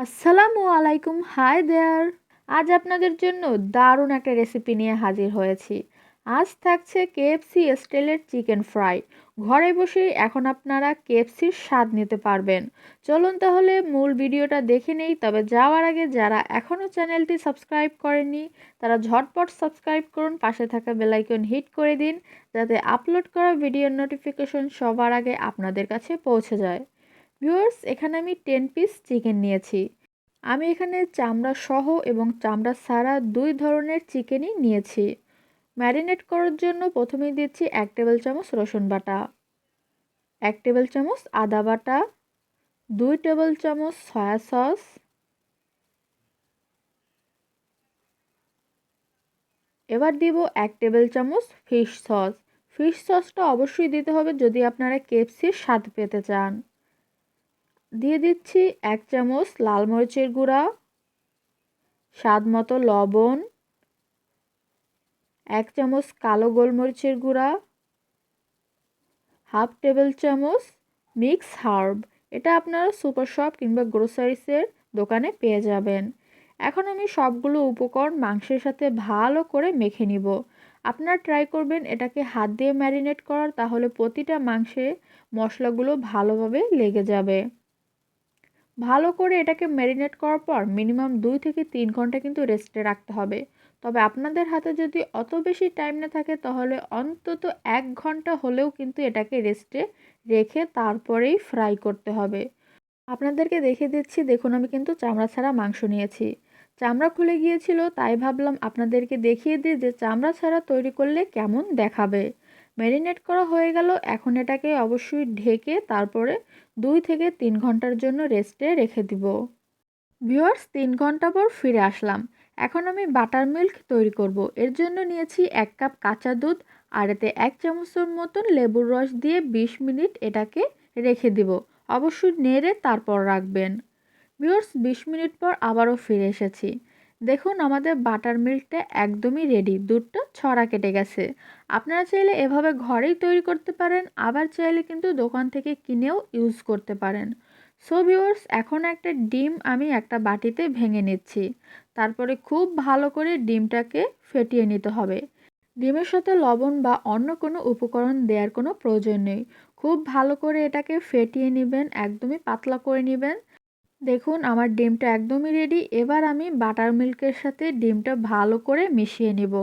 আসসালামুয়ালাইকুম, hi there. আজ আপনাদের জন্য দারুণ একটা রেসিপি নিয়ে হাজির হয়েছি। আজ থাকছে কেএফসি স্টাইলের চিকেন ফ্রাই। ঘরে বসেই এখন আপনারা কেএফসির স্বাদ নিতে পারবেন। চলুন তাহলে মূল ভিডিওটা দেখে নেই। তবে যাওয়ার আগে যারা এখনও চ্যানেলটি সাবস্ক্রাইব করেননি তারা ঝটপট সাবস্ক্রাইব করুন, পাশে থাকা বেল আইকন হিট করে দিন যাতে আপলোড করা ভিডিওর নোটিফিকেশন সবার আগে আপনাদের কাছে পৌঁছে যায়। ভিউয়ার্স, এখানে আমি 10 পিস চিকেন নিয়েছি। আমি এখানে চামড়া সহ এবং চামড়া ছাড়া দুই ধরনের চিকেনই নিয়েছি। ম্যারিনেট করার জন্য প্রথমেই দিচ্ছি 1 টেবিল চামচ রসুন বাটা, 1 টেবিল চামচ আদা বাটা, 2 টেবিল চামচ সয়া সস, এবার দিব 1 টেবিল চামচ ফিশ সস। ফিশ সসটা অবশ্যই দিতে হবে যদি আপনারা কেএফসির স্বাদ পেতে চান। দিয়ে দিচ্ছি 1 চামচ লাল মরিচের গুঁড়া, স্বাদ মতো লবণ, 1 চামচ কালো গোলমরিচের গুঁড়া, হাফ টেবিল চামচ মিক্স হার্ব। এটা আপনারা সুপার শপ কিংবা গ্রোসারিসের দোকানে পেয়ে যাবেন। এখন আমি সবগুলো উপকরণ মাংসের সাথে ভালো করে মেখে নিব। আপনারা ট্রাই করবেন এটাকে হাত দিয়ে ম্যারিনেট করার, তাহলে প্রতিটা মাংসে মশলাগুলো ভালোভাবে লেগে যাবে। ভালো করে এটাকে ম্যারিনেট করার পর মিনিমাম 2 থেকে 3 ঘন্টা কিন্তু রেস্টে রাখতে হবে। তবে আপনাদের হাতে যদি অত বেশি টাইম না থাকে তাহলে অন্তত 1 ঘন্টা হলেও কিন্তু এটাকে রেস্টে রেখে তারপরেই ফ্রাই করতে হবে। আপনাদেরকে দেখে দিচ্ছি, দেখুন আমি কিন্তু চামড়া ছাড়া মাংস নিয়েছি। চামড়া খুলে গিয়েছিল তাই ভাবলাম আপনাদেরকে দেখিয়ে দিই যে চামড়া ছাড়া তৈরি করলে কেমন দেখাবে। ম্যারিনেট করা হয়ে গেল, এখন এটাকে অবশ্যই ঢেকে তারপরে 2 থেকে 3 ঘন্টার জন্য রেস্টে রেখে দিব। ভিউয়ার্স, 3 ঘন্টা পর ফিরে আসলাম। এখন আমি বাটার মিল্ক তৈরি করব। এর জন্য নিয়েছি 1 কাপ কাঁচা দুধ আর এতে 1 চামচের মতন লেবুর রস দিয়ে 20 মিনিট এটাকে রেখে দিব। অবশ্যই নেড়ে তারপর রাখবেন। ভিউয়ার্স, 20 মিনিট পর আবারও ফিরে এসেছি। দেখুন আমাদের বাটার মিল্কটা একদমই রেডি। দুধটা ছড়া কেটে গেছে। আপনারা চাইলে এভাবে ঘরেই তৈরি করতে পারেন, আবার চাইলে কিন্তু দোকান থেকে কিনেও ইউজ করতে পারেন। সো ভিউয়ার্স, এখন একটা ডিম আমি একটা বাটিতে ভেঙে নিচ্ছি। তারপরে খুব ভালো করে ডিমটাকে ফেটিয়ে নিতে হবে। ডিমের সাথে লবণ বা অন্য কোনো উপকরণ দেওয়ার কোনো প্রয়োজন নেই। খুব ভালো করে এটাকে ফেটিয়ে নেবেন, একদমই পাতলা করে নেবেন। দেখুন আমার ডিমটা একদমই রেডি। এবার আমি বাটার মিল্কের সাথে ডিমটা ভালো করে মিশিয়ে নিব।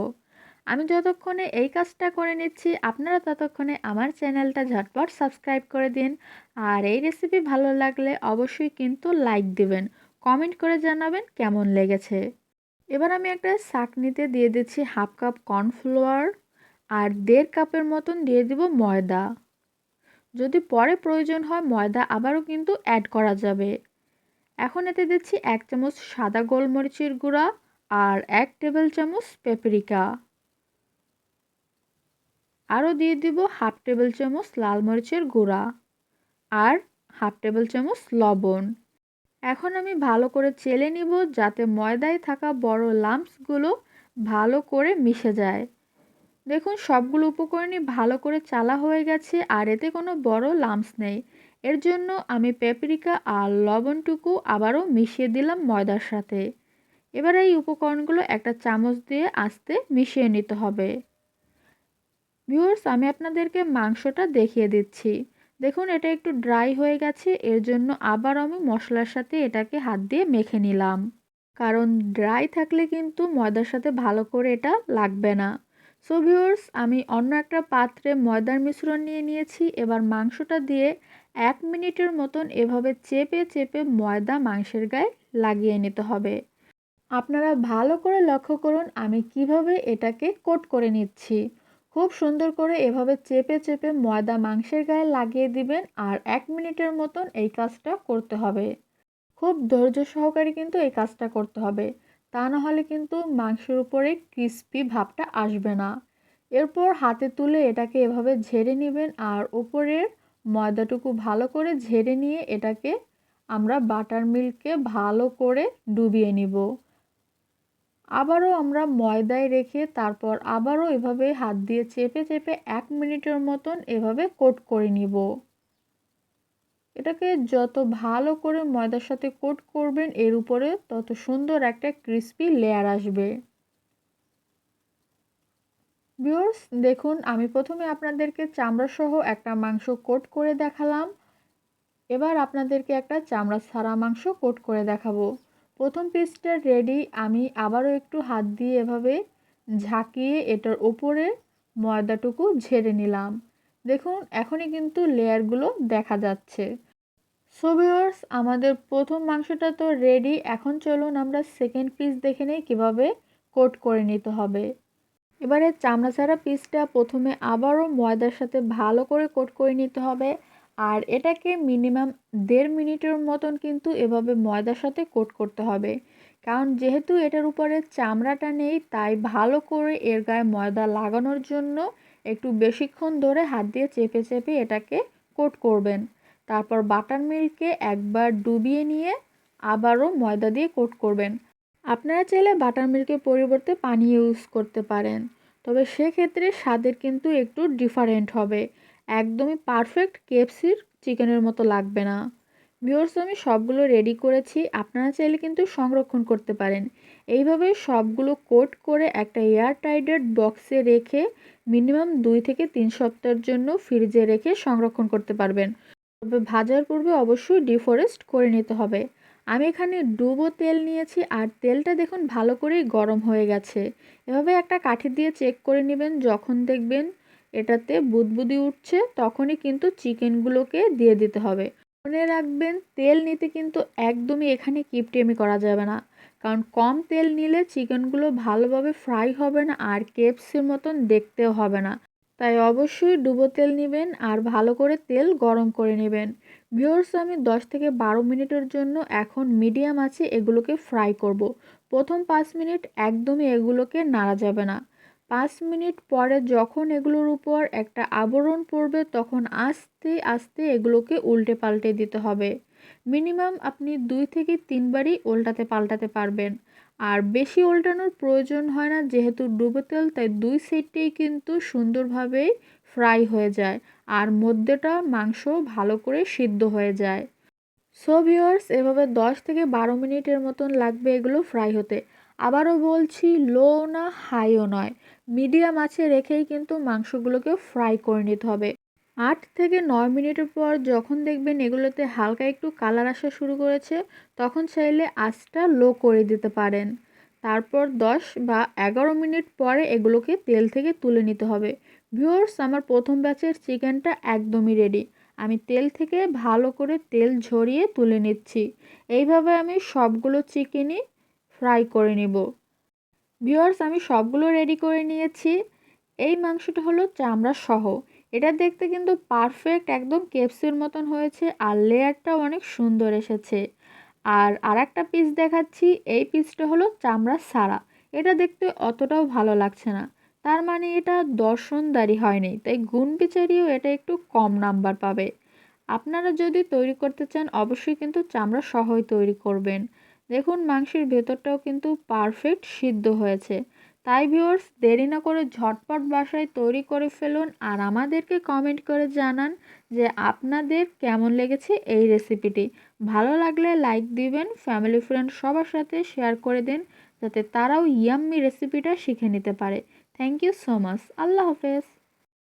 আমি যতক্ষণে এই কাজটা করে নিচ্ছি আপনারা ততক্ষণে আমার চ্যানেলটা ঝটপট সাবস্ক্রাইব করে দিন। আর এই রেসিপি ভালো লাগলে অবশ্যই কিন্তু লাইক দিবেন, কমেন্ট করে জানাবেন কেমন লেগেছে। এবার আমি একটা ছাঁকনিতে দিয়ে দিচ্ছি হাফ কাপ কর্নফ্লাওয়ার আর 1.5 কাপের মতন দিয়ে দিব ময়দা। যদি পরে প্রয়োজন হয় ময়দা আবারও কিন্তু অ্যাড করা যাবে। এখন এতে দিচ্ছি 1 চামচ সাদা গোলমরিচের গুঁড়া আর 1 টেবিল চামচ পেপরিকা। আরও দিয়ে দিব হাফ টেবিল চামচ লাল মরিচের গুঁড়া আর হাফ টেবিল চামচ লবণ। এখন আমি ভালো করে চেলে নিব যাতে ময়দায় থাকা বড় লাম্পসগুলো ভালো করে মিশে যায়। দেখুন সবগুলো উপকরণই ভালো করে চালা হয়ে গেছে আর এতে কোনো বড় লাম্পস নেই। এর জন্য আমি পেপরিকা আর লবণটুকু আবারও মিশিয়ে দিলাম ময়দার সাথে। এবার এই উপকরণগুলো একটা চামচ দিয়ে আস্তে মিশিয়ে নিতে হবে। ভিউয়ার্স, আমি আপনাদেরকে মাংসটা দেখিয়ে দিচ্ছি। দেখুন এটা একটু ড্রাই হয়ে গেছে, এর জন্য আবার আমি মশলার সাথে এটাকে হাত দিয়ে মেখে নিলাম। কারণ ড্রাই থাকলে কিন্তু ময়দার সাথে ভালো করে এটা লাগবে না। সো ভিউয়ার্স, আমি অন্য একটা পাত্রে ময়দার মিশ্রণ নিয়ে নিয়েছি। এবার মাংসটা দিয়ে 1 মিনিটের মতন এভাবে চেপে চেপে ময়দা মাংসের গায়ে লাগিয়ে নিতে হবে। আপনারা ভালো করে লক্ষ্য করুন আমি কিভাবে এটাকে কোট করে নিচ্ছি। খুব সুন্দর করে এভাবে চেপে চেপে ময়দা মাংসের গায়ে লাগিয়ে দিবেন আর 1 মিনিটের মতন এই কাজটা করতে হবে। খুব ধৈর্য সহকারে কিন্তু এই কাজটা করতে হবে, তা না হলে কিন্তু মাংসের উপরে ক্রিস্পি ভাবটা আসবে না। এরপর হাতে তুলে এটাকে এভাবে ঝেড়ে নেবেন আর উপরের ময়দাটুকু ভালো করে ঝেড়ে নিয়ে এটাকে আমরা বাটার মিল্কে ভালো করে ডুবিয়ে নিব। আবারও আমরা ময়দায় রেখে তারপর আবারও এভাবে হাত দিয়ে চেপে চেপে 1 মিনিটের মতন এভাবে কোট করে নিব। এটাকে যত ভালো করে ময়দার সাথে কোট করবেন এর উপরে তত সুন্দর একটা ক্রিস্পি লেয়ার আসবে। ভিউয়ার্স দেখুন, আমি প্রথমে আপনাদেরকে চামড়া সহ একটা মাংস কোট করে দেখালাম। এবার আপনাদেরকে একটা চামড়া ছাড়া মাংস কোট করে দেখাবো। প্রথম পিসটা রেডি। আমি আবারও একটু হাত দিয়ে এভাবে ঝাঁকিয়ে এটার ওপরে ময়দাটুকু ঝেড়ে নিলাম। দেখুন এখনই কিন্তু লেয়ারগুলো দেখা যাচ্ছে। সো ভিউয়ার্স আমাদের প্রথম মাংসটা তো রেডি। এখন চলুন আমরা সেকেন্ড পিস দেখে নিই কীভাবে কোট করে নিতে হবে। এবারে চামড়া ছাড়া পিসটা প্রথমে আবারও ময়দার সাথে ভালো করে কোট করে নিতে হবে। আর এটাকে মিনিমাম 1.5 মিনিটের মতন কিন্তু এভাবে ময়দার সাথে কোট করতে হবে। কারণ যেহেতু এটার উপরে চামড়াটা নেই, তাই ভালো করে এর গায়ে ময়দা লাগানোর জন্য একটু বেশিক্ষণ ধরে হাত দিয়ে চেপে চেপে এটাকে কোট করবেন। তারপর বাটার মিল্কে একবার ডুবিয়ে নিয়ে আবারও ময়দা দিয়ে কোট করবেন। আপনারা চাইলে বাটার মিল্কের পরিবর্তে পানি ইউজ করতে পারেন, তবে সেক্ষেত্রে স্বাদের কিন্তু একটু ডিফারেন্ট হবে। একদমই পারফেক্ট কেএফসির চিকেনের মতো লাগবে না। ভিউয়ার্স আমি সবগুলো রেডি করেছি, আপনারা চাইলে কিন্তু সংরক্ষণ করতে পারেন। এইভাবে সবগুলো কোট করে একটা এয়ার টাইটেড বক্সে রেখে মিনিমাম 2 থেকে 3 সপ্তাহের জন্য ফ্রিজে রেখে সংরক্ষণ করতে পারবেন। তবে ভাজার পূর্বে অবশ্যই ডিফ্রস্ট করে নিতে হবে। আমি এখানে ডুবো তেল নিয়েছি আর তেলটা দেখুন ভালো করেই গরম হয়ে গেছে। এভাবে একটা কাঠি দিয়ে চেক করে নেবেন, যখন দেখবেন এটাতে বুদবুদি উঠছে তখনই কিন্তু চিকেনগুলোকে দিয়ে দিতে হবে। মনে রাখবেন তেল নিতে কিন্তু একদমই এখানে কিপটেমি করা যাবে না, কারণ কম তেল নিলে চিকেনগুলো ভালোভাবে ফ্রাই হবে না আর কেএফসির মতন দেখতেও হবে না। তাই অবশ্যই ডুবো তেল নেবেন আর ভালো করে তেল গরম করে নেবেন। ভিউয়ার্স আমি 10 থেকে 12 মিনিটের জন্য এখন মিডিয়াম আঁচে এগুলোকে ফ্রাই করব। প্রথম 5 মিনিট একদমই এগুলোকে নাড়া যাবে না। 5 মিনিট পরে যখন এগুলোর উপর একটা আবরণ পড়বে তখন আস্তে আস্তে এগুলোকে উল্টে পাল্টে দিতে হবে। মিনিমাম আপনি 2 থেকে 3 বারই উল্টাতে পাল্টাতে পারবেন। আর বেশি উল্টানোর প্রয়োজন হয় না, যেহেতু ডুবো তেল তাই 2 সাইডেই কিন্তু সুন্দরভাবে ফ্রাই হয়ে যায় আর মধ্যেটা মাংস ভালো করে সিদ্ধ হয়ে যায়। সো ভিউয়ার্স এভাবে 10 থেকে 12 মিনিটের মতন লাগবে এগুলো ফ্রাই হতে। আবারও বলছি, লো না হাইও নয়, মিডিয়াম আঁচে রেখেই কিন্তু মাংসগুলোকে ফ্রাই করে নিতে হবে। 8 থেকে 9 মিনিটের পর যখন দেখবেন এগুলোতে হালকা একটু কালার আসা শুরু করেছে, তখন চাইলে আঁচটা লো করে দিতে পারেন। তারপর 10 বা 11 মিনিট পরে এগুলোকে তেল থেকে তুলে নিতে হবে। ভিউয়ার্স আমার প্রথম ব্যাচের চিকেনটা একদমই রেডি। আমি তেল থেকে ভালো করে তেল ঝরিয়ে তুলে নিচ্ছি। এইভাবে আমি সবগুলো চিকেনই ফ্রাই করে নিব। ভিউয়ার্স আমি সবগুলো রেডি করে নিয়েছি। এই মাংসটা হলো চামড়া সহ। এটা দেখতে কিন্তু পারফেক্ট একদম কেএফসির মতন হয়েছে আর লেয়ারটাও অনেক সুন্দর এসেছে। আর আরেকটা পিস দেখাচ্ছি, এই পিসটা হলো চামড়া ছাড়া। এটা দেখতে অতটাও ভালো লাগছে না, তার মানে এটা দর্শনদারি হয়নি, তাই গুণ বিচারেও এটা একটু কম নাম্বার পাবে। আপনারা যদি তৈরি করতে চান অবশ্যই কিন্তু চামড়া সহই তৈরি করবেন। দেখুন মাংসের ভেতরটাও কিন্তু পারফেক্ট সিদ্ধ হয়েছে। তাই ভিউয়ার্স দেরি না করে ঝটপট বাসায় তৈরি করে ফেলুন আর আমাদেরকে কমেন্ট করে জানান যে আপনাদের কেমন লেগেছে এই রেসিপিটি। ভালো লাগলে লাইক দিবেন, ফ্যামিলি ফ্রেন্ড সবার সাথে শেয়ার করে দিন যাতে তারাও ইয়াম্মি রেসিপিটা শিখে নিতে পারে। Thank you so much. আল্লাহ হাফেজ।